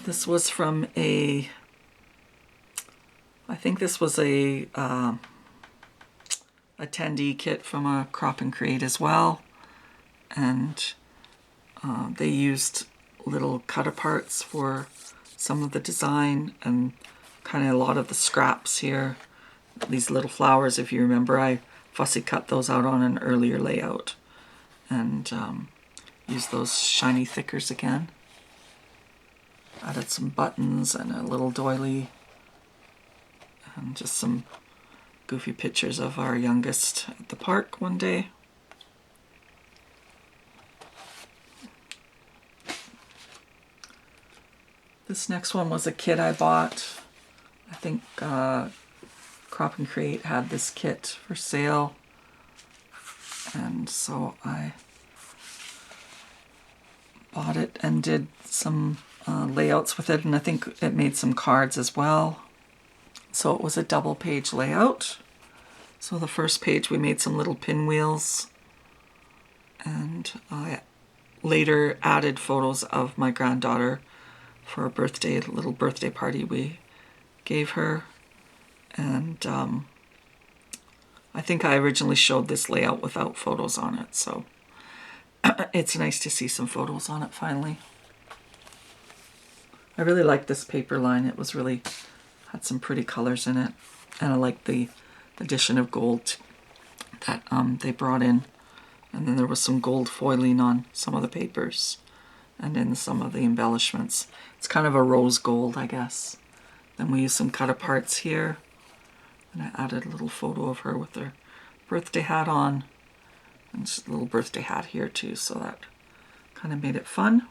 This was from I think this was a attendee kit from a Crop and Create as well. And they used little cut-aparts for some of the design and kind of a lot of the scraps here. These little flowers, if you remember, I fussy cut those out on an earlier layout and used those shiny thickers again. Added some buttons and a little doily and just some goofy pictures of our youngest at the park one day. This next one was a kit I bought. I think Crop and Create had this kit for sale, and so I bought it and did some layouts with it, and I think it made some cards as well. So it was a double page layout. So the first page we made some little pinwheels, and I later added photos of my granddaughter for a little birthday party we gave her. And I think I originally showed this layout without photos on it, so it's nice to see some photos on it finally. I really like this paper line. It was really had some pretty colors in it, and I like the addition of gold that they brought in. And then there was some gold foiling on some of the papers and in some of the embellishments. It's kind of a rose gold, I guess. Then we used some cut-aparts here, and I added a little photo of her with her birthday hat on, and just a little birthday hat here too, so that kind of made it fun.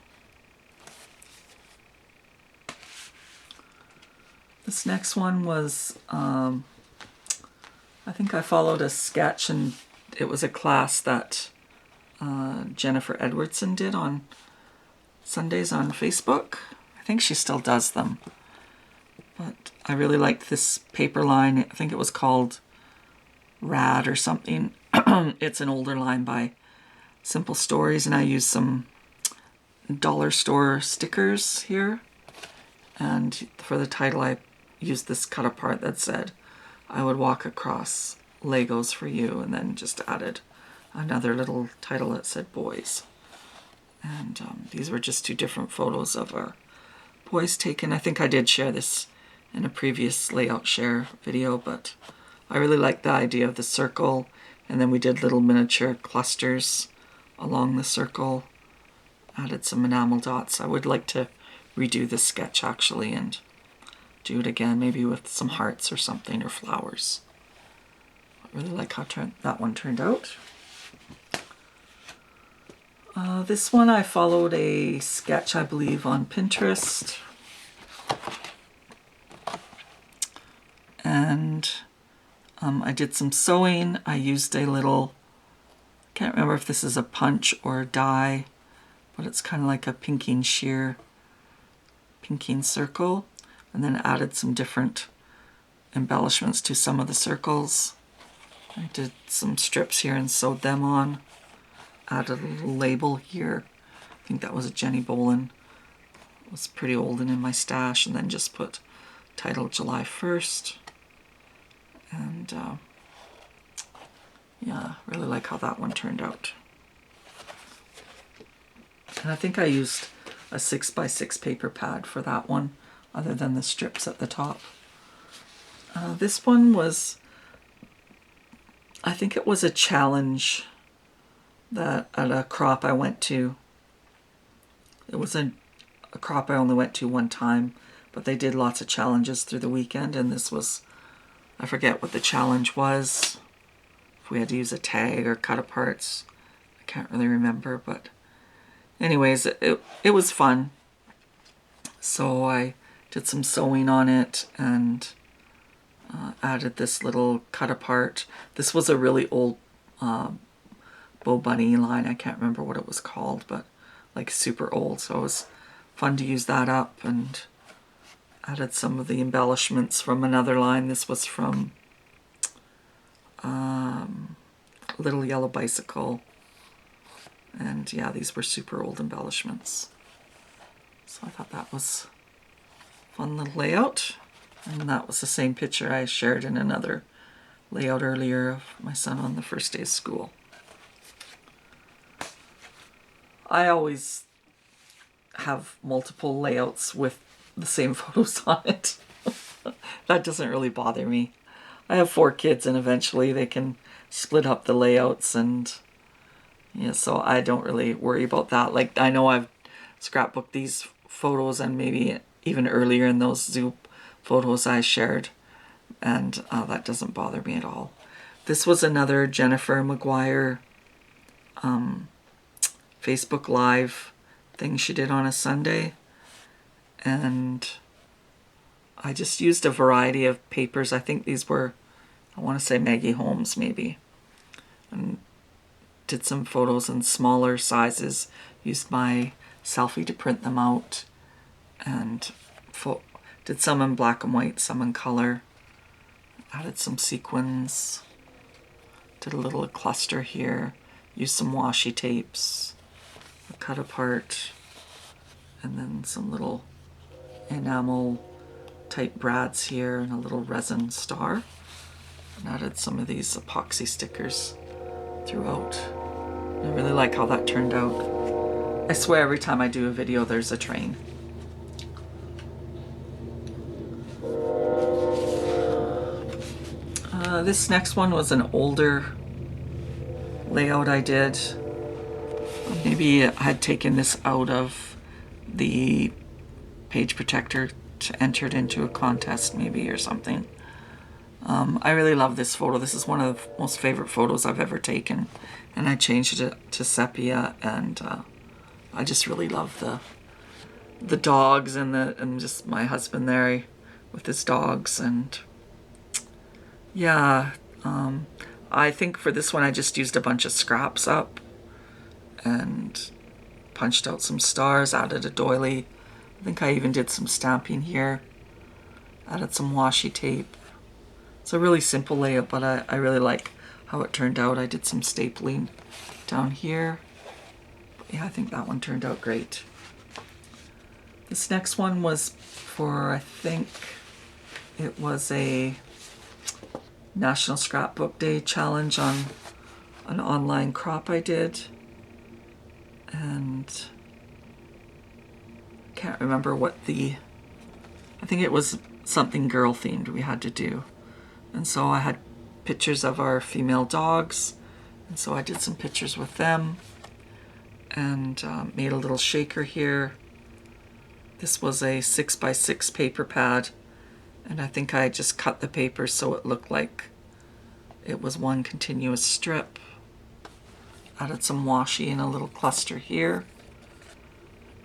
This next one was, I think I followed a sketch, and it was a class that Jennifer Edwardson did on Sundays on Facebook. I think she still does them. But I really liked this paper line. I think it was called Rad or something. It's an older line by Simple Stories, and I used some dollar store stickers here. And for the title, I used this cut-apart that said, "I would walk across Legos for you," and then just added another little title that said "Boys." And these were just two different photos of our boys taken. I think I did share this in a previous layout share video, but I really like the idea of the circle, and then we did little miniature clusters along the circle, added some enamel dots. I would like to redo this sketch actually and do it again, maybe with some hearts or something, or flowers. I really like how that one turned out. This one I followed a sketch, I believe, on Pinterest. And I did some sewing. I used a little, can't remember if this is a punch or a die, but it's kind of like a pinking sheer, pinking circle, and then added some different embellishments to some of the circles. I did some strips here and sewed them on. Added a little label here. I think that was a Jenny Bolin. It was pretty old and in my stash, and then just put title July 1st. And yeah, really like how that one turned out. And I think I used a 6x6 paper pad for that one, other than the strips at the top. This one was, I think it was a challenge that at a crop I went to. It was a crop I only went to one time, but they did lots of challenges through the weekend, and this was, I forget what the challenge was. If we had to use a tag or cut-aparts, I can't really remember, but anyways, it was fun. So I did some sewing on it and added this little cut-apart. This was a really old Bo Bunny line. I can't remember what it was called, but like super old. So it was fun to use that up, and added some of the embellishments from another line. This was from Little Yellow Bicycle. And yeah, these were super old embellishments. So I thought that was fun little layout. And that was the same picture I shared in another layout earlier of my son on the first day of school. I always have multiple layouts with the same photos on it. That doesn't really bother me. I have 4 kids and eventually they can split up the layouts, and yeah, so I don't really worry about that. Like, I know I've scrapbooked these photos and maybe even earlier in those zoo photos I shared, and that doesn't bother me at all. This was another Jennifer McGuire Facebook Live thing she did on a Sunday, and I just used a variety of papers. I think these were, I want to say Maggie Holmes maybe, and did some photos in smaller sizes, used my selfie to print them out, and did some in black and white, some in color, added some sequins, did a little cluster here, used some washi tapes, cut apart, and then some little enamel type brads here and a little resin star, and added some of these epoxy stickers throughout. I really like how that turned out. I swear every time I do a video there's a train. This next one was an older layout I did. Maybe I had taken this out of the page protector to enter it into a contest maybe or something. I really love this photo. This is one of the most favorite photos I've ever taken, and I changed it to sepia, and I just really love the dogs and just my husband there with his dogs. And yeah, I think for this one I just used a bunch of scraps up and punched out some stars, added a doily. I think I even did some stamping here, added some washi tape. It's a really simple layout, but I really like how it turned out. I did some stapling down here. But yeah, I think that one turned out great. This next one was for, I think it was a National Scrapbook Day challenge on an online crop I did. And I can't remember what I think it was something girl themed we had to do. And so I had pictures of our female dogs, and so I did some pictures with them, and made a little shaker here. This was a 6x6 paper pad, and I think I just cut the paper so it looked like it was one continuous strip. Added some washi in a little cluster here,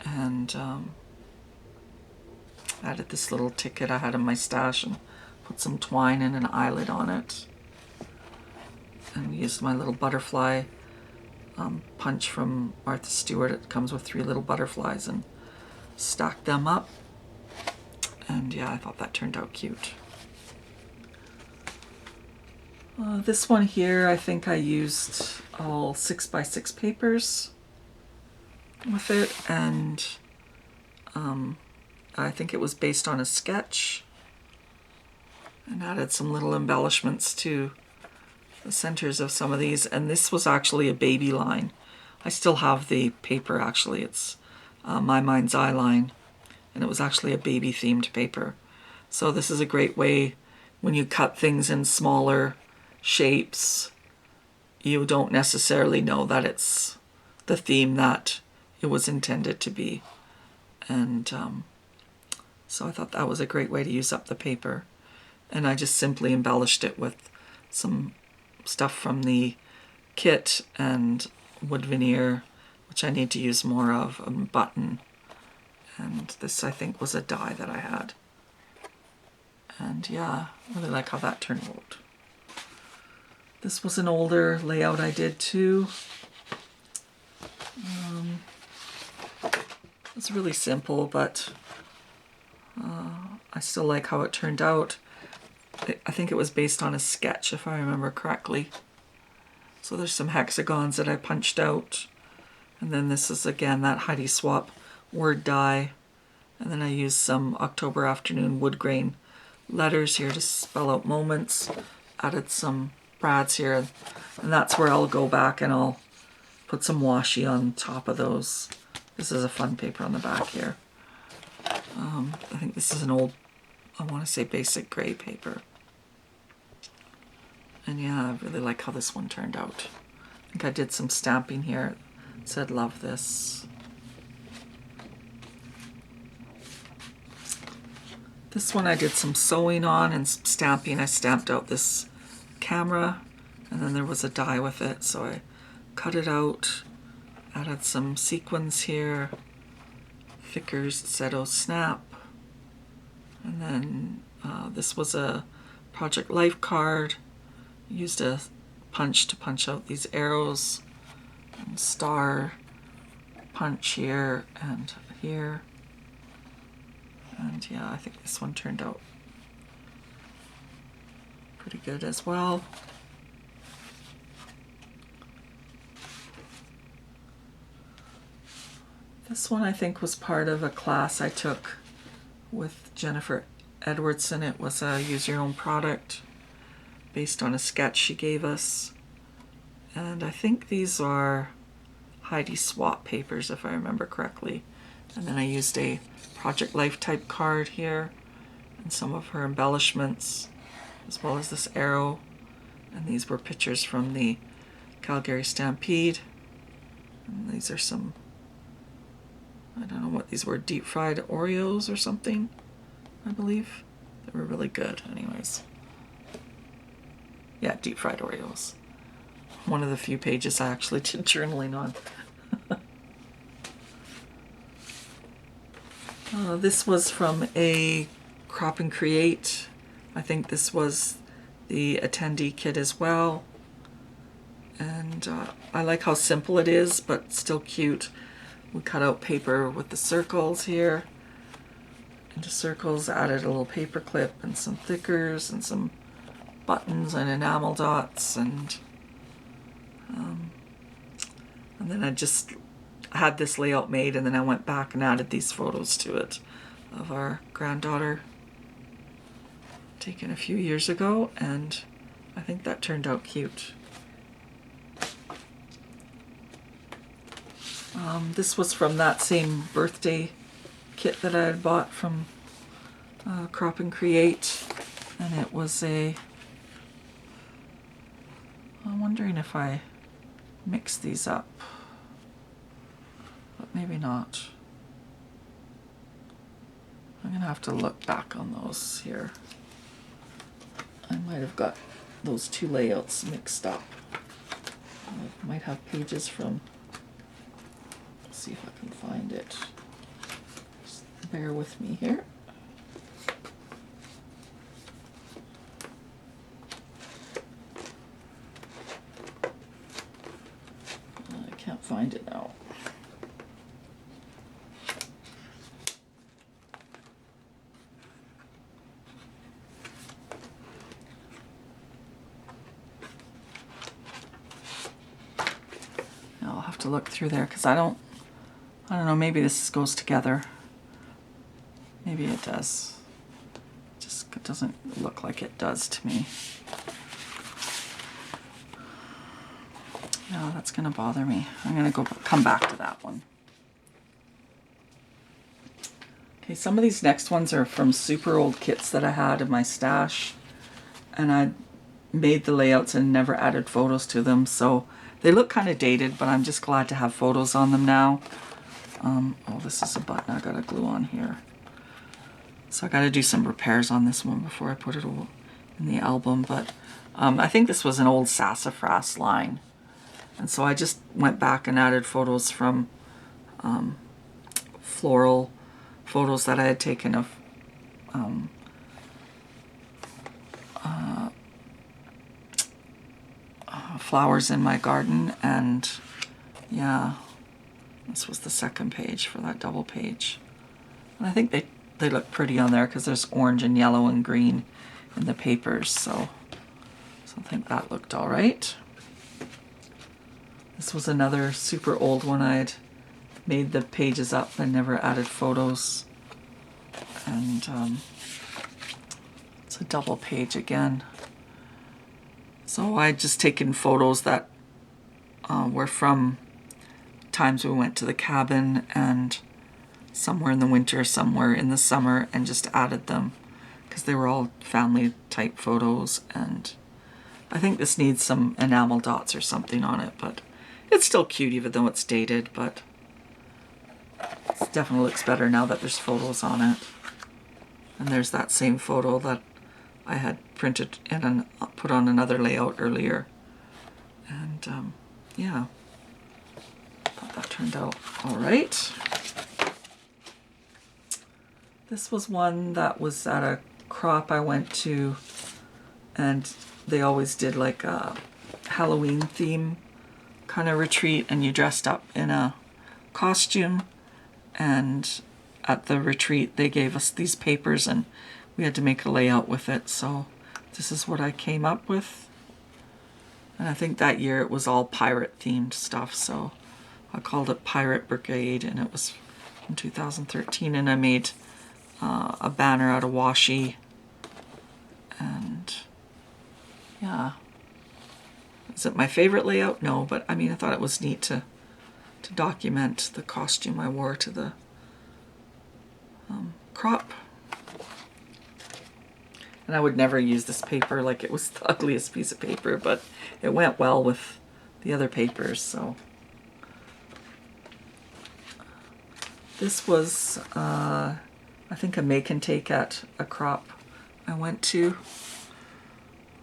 and added this little ticket I had in my stash and put some twine and an eyelet on it, and used my little butterfly punch from Martha Stewart. It comes with 3 little butterflies, and stacked them up, and yeah, I thought that turned out cute. This one here, I think I used all 6x6 papers with it, and I think it was based on a sketch, and added some little embellishments to the centers of some of these. And this was actually a baby line. I still have the paper, actually. It's My Mind's Eye line, and it was actually a baby themed paper. So this is a great way when you cut things in smaller shapes, you don't necessarily know that it's the theme that it was intended to be. And so I thought that was a great way to use up the paper. And I just simply embellished it with some stuff from the kit and wood veneer, which I need to use more of, a button. And this, I think, was a die that I had. And yeah, I really like how that turned out. This was an older layout I did too. It's really simple, but I still like how it turned out. I think it was based on a sketch, if I remember correctly. So there's some hexagons that I punched out. And then this is, again, that Heidi Swap word die. And then I used some October Afternoon wood grain letters here to spell out moments. Added some brads here, and that's where I'll go back and I'll put some washi on top of those. This is a fun paper on the back here. I think this is an old, I want to say basic gray paper. And yeah, I really like how this one turned out. I think I did some stamping here. It said love this. This one I did some sewing on and some stamping. I stamped out this camera, and then there was a die with it, so I cut it out, added some sequins here, Vickers Seto Snap, and then this was a Project Life card. Used a punch to punch out these arrows, and star punch here and here. And yeah, I think this one turned out pretty good as well. This one I think was part of a class I took with Jennifer Edwardson. It was a use your own product based on a sketch she gave us. And I think these are Heidi Swap papers, if I remember correctly. And then I used a Project Life type card here and some of her embellishments, as well as this arrow. And these were pictures from the Calgary Stampede. And these are some, I don't know what these were, deep fried Oreos or something, I believe. They were really good anyways. Yeah, deep fried Oreos. One of the few pages I actually did journaling on. This was from a Crop and Create. I think this was the attendee kit as well. And I like how simple it is, but still cute. We cut out paper with the circles here. Into circles, added a little paper clip and some thickers and some buttons and enamel dots, and then I just had this layout made, and then I went back and added these photos to it of our granddaughter taken a few years ago, and I think that turned out cute. This was from that same birthday kit that I had bought from Crop and Create, and it was I'm wondering if I mix these up, but maybe not. I'm gonna have to look back on those here. I might have got those two layouts mixed up. I might have pages from, let's see if I can find it. Just bear with me here. I can't find it now. I'll have to look through there because I don't know, maybe this goes together. Maybe it does. Just it doesn't look like it does to me. No, that's gonna bother me. I'm gonna come back to that one. Okay, some of these next ones are from super old kits that I had in my stash, and I made the layouts and never added photos to them, so they look kind of dated, but I'm just glad to have photos on them now. Oh, this is a button I gotta glue on here. So I gotta do some repairs on this one before I put it all in the album, but I think this was an old sassafras line. And so I just went back and added photos from floral photos that I had taken of flowers in my garden, and yeah, this was the second page for that double page. And I think they look pretty on there because there's orange and yellow and green in the papers, so I think that looked all right. This was another super old one. I'd made the pages up and never added photos. And it's a double page again. So I just taken photos that were from times we went to the cabin, and somewhere in the winter, somewhere in the summer, and just added them because they were all family type photos. And I think this needs some enamel dots or something on it, but it's still cute even though it's dated, but it definitely looks better now that there's photos on it. And there's that same photo that I had printed and put on another layout earlier. And yeah, I thought that turned out all right. This was one that was at a crop I went to, and they always did like a Halloween theme kind of retreat, and you dressed up in a costume. And at the retreat they gave us these papers and we had to make a layout with it. So this is what I came up with. And I think that year it was all pirate themed stuff, so I called it Pirate Brigade, and it was in 2013. And I made a banner out of washi. And yeah, is it my favorite layout? No, but I mean, I thought it was neat to document the costume I wore to the crop. And I would never use this paper, like it was the ugliest piece of paper, but it went well with the other papers. So this was I think a make and take at a crop I went to.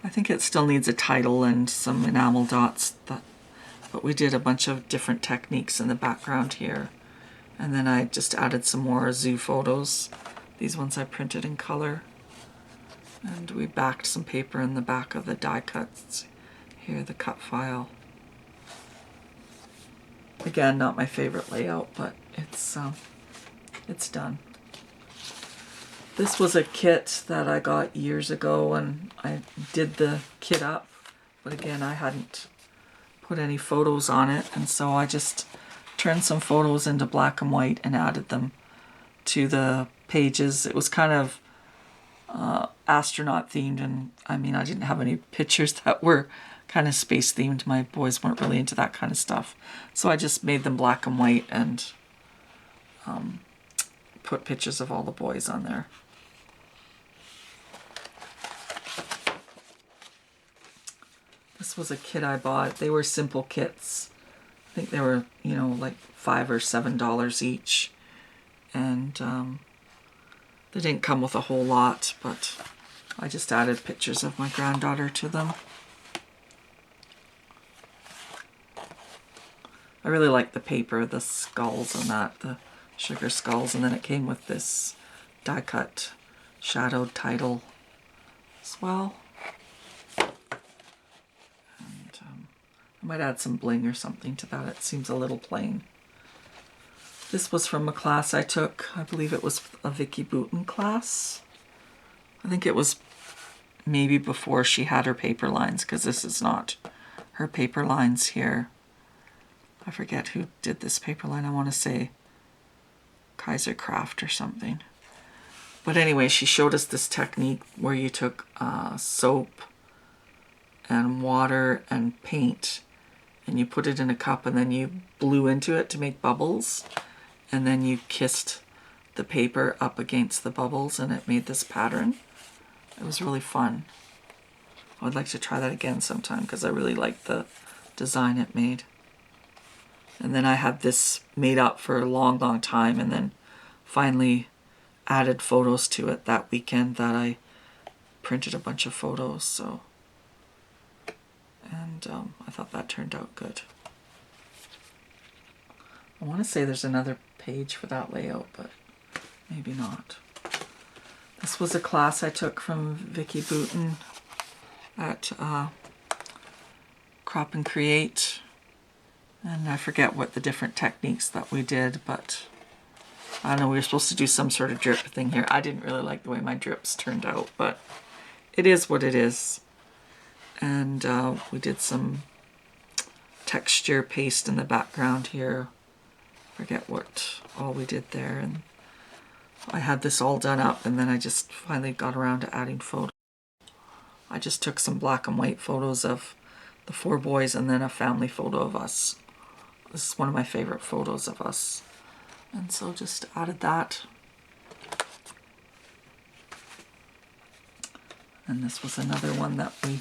I think it still needs a title and some enamel dots, but we did a bunch of different techniques in the background here. And then I just added some more zoo photos. These ones I printed in color. And we backed some paper in the back of the die cuts. Here, the cut file. Again, not my favorite layout, but it's done. This was a kit that I got years ago, and I did the kit up. But again, I hadn't put any photos on it, and so I just turned some photos into black and white and added them to the pages. It was kind of astronaut themed, and I mean, I didn't have any pictures that were kind of space themed. My boys weren't really into that kind of stuff, so I just made them black and white and put pictures of all the boys on there. This was a kit I bought. They were simple kits. I think they were, like $5 or $7 each. And they didn't come with a whole lot, but I just added pictures of my granddaughter to them. I really like the paper, the skulls and that, the sugar skulls. And then it came with this die cut shadowed title as well. I might add some bling or something to that. It seems a little plain. This was from a class I took. I believe it was a Vicki Boutin class. I think it was maybe before she had her paper lines, because this is not her paper lines here. I forget who did this paper line. I want to say Kaiser Craft or something. But anyway, she showed us this technique where you took soap and water and paint, and you put it in a cup, and then you blew into it to make bubbles, and then you kissed the paper up against the bubbles, and it made this pattern. It was really fun. I would like to try that again sometime because I really liked the design it made. And then I had this made up for a long, long time, and then finally added photos to it that weekend that I printed a bunch of photos. So. And I thought that turned out good. I want to say there's another page for that layout, but maybe not. This was a class I took from Vicki Boutin at Crop and Create. And I forget what the different techniques that we did, but I don't know, we were supposed to do some sort of drip thing here. I didn't really like the way my drips turned out, but it is what it is. And we did some texture paste in the background here. Forget what all we did there. And I had this all done up, and then I just finally got around to adding photos. I just took some black and white photos of the 4 boys and then a family photo of us. This is one of my favorite photos of us. And so just added that. And this was another one that we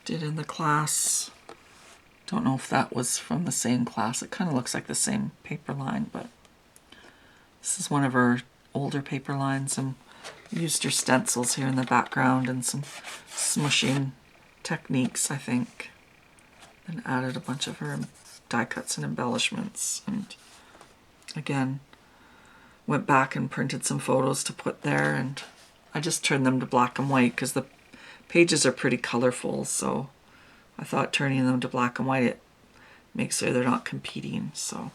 did in the class. Don't know if that was from the same class. It kind of looks like the same paper line, but this is one of her older paper lines, and we used her stencils here in the background and some smushing techniques, I think, and added a bunch of her die cuts and embellishments. And again, went back and printed some photos to put there, and I just turned them to black and white because the pages are pretty colorful, so I thought turning them to black and white, it makes sure they're not competing. So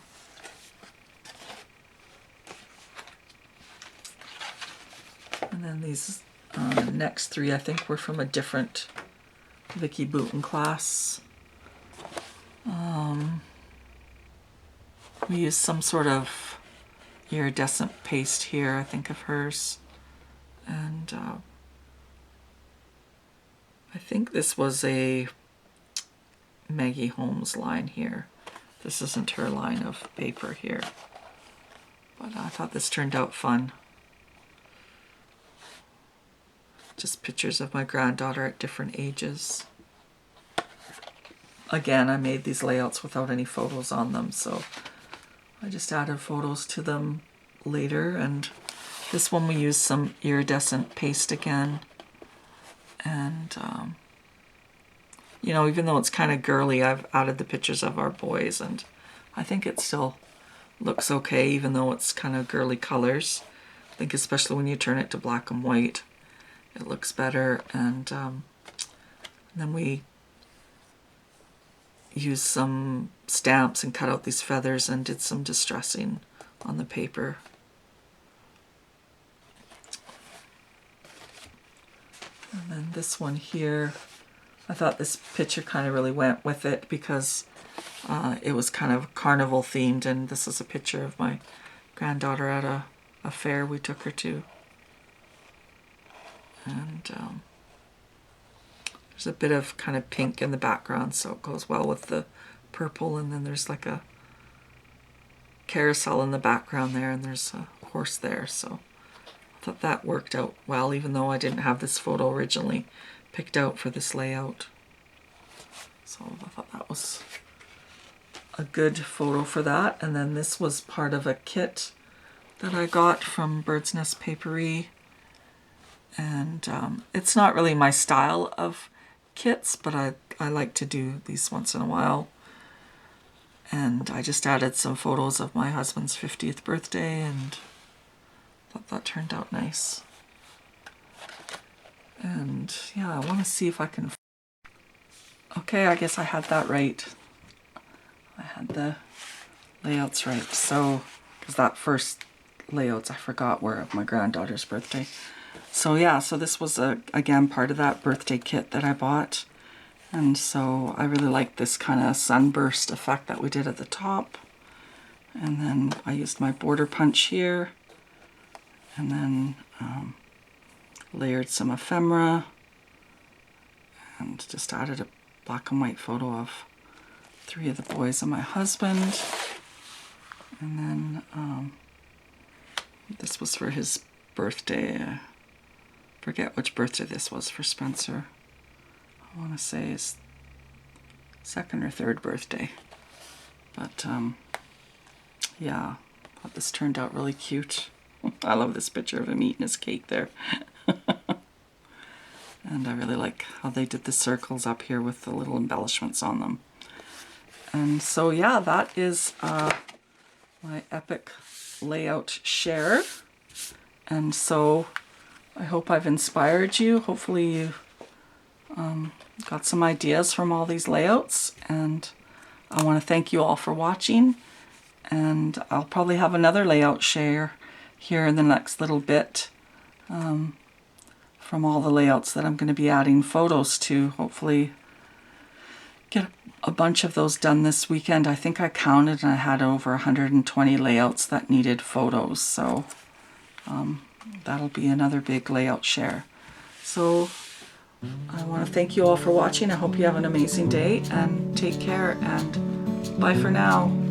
and then these next 3 I think were from a different Vicki Boutin class. We used some sort of iridescent paste here, I think of hers, and I think this was a Maggie Holmes line here. This isn't her line of paper here, but I thought this turned out fun. Just pictures of my granddaughter at different ages. Again, I made these layouts without any photos on them, so I just added photos to them later. And this one we used some iridescent paste again. And, you know, even though it's kind of girly, I've added the pictures of our boys, and I think it still looks okay, even though it's kind of girly colors. I think especially when you turn it to black and white, it looks better. And then we used some stamps and cut out these feathers and did some distressing on the paper. And then this one here, I thought this picture kind of really went with it because it was kind of carnival themed, and this is a picture of my granddaughter at a fair we took her to. And there's a bit of kind of pink in the background, so it goes well with the purple. And then there's like a carousel in the background there, and there's a horse there, so I thought that worked out well, even though I didn't have this photo originally picked out for this layout. So I thought that was a good photo for that. And then this was part of a kit that I got from Bird's Nest Papery. And it's not really my style of kits, but I like to do these once in a while. And I just added some photos of my husband's 50th birthday, and thought that turned out nice. And yeah, I want to see if I can... Okay, I guess I had that right. I had the layouts right. So, because that first layouts I forgot were of my granddaughter's birthday. So yeah, so this was again part of that birthday kit that I bought. And so I really like this kind of sunburst effect that we did at the top. And then I used my border punch here. And then layered some ephemera. And just added a black and white photo of 3 of the boys and my husband. And then this was for his birthday. Forget which birthday this was for Spencer. I want to say his 2nd or 3rd birthday. But yeah, I thought this turned out really cute. I love this picture of him eating his cake there. And I really like how they did the circles up here with the little embellishments on them. And so yeah, that is my epic layout share. And so I hope I've inspired you. Hopefully you got some ideas from all these layouts. And I want to thank you all for watching. And I'll probably have another layout share here in the next little bit from all the layouts that I'm going to be adding photos to. Hopefully get a bunch of those done this weekend. I think I counted and I had over 120 layouts that needed photos. So that'll be another big layout share. So I want to thank you all for watching. I hope you have an amazing day, and take care, and bye for now.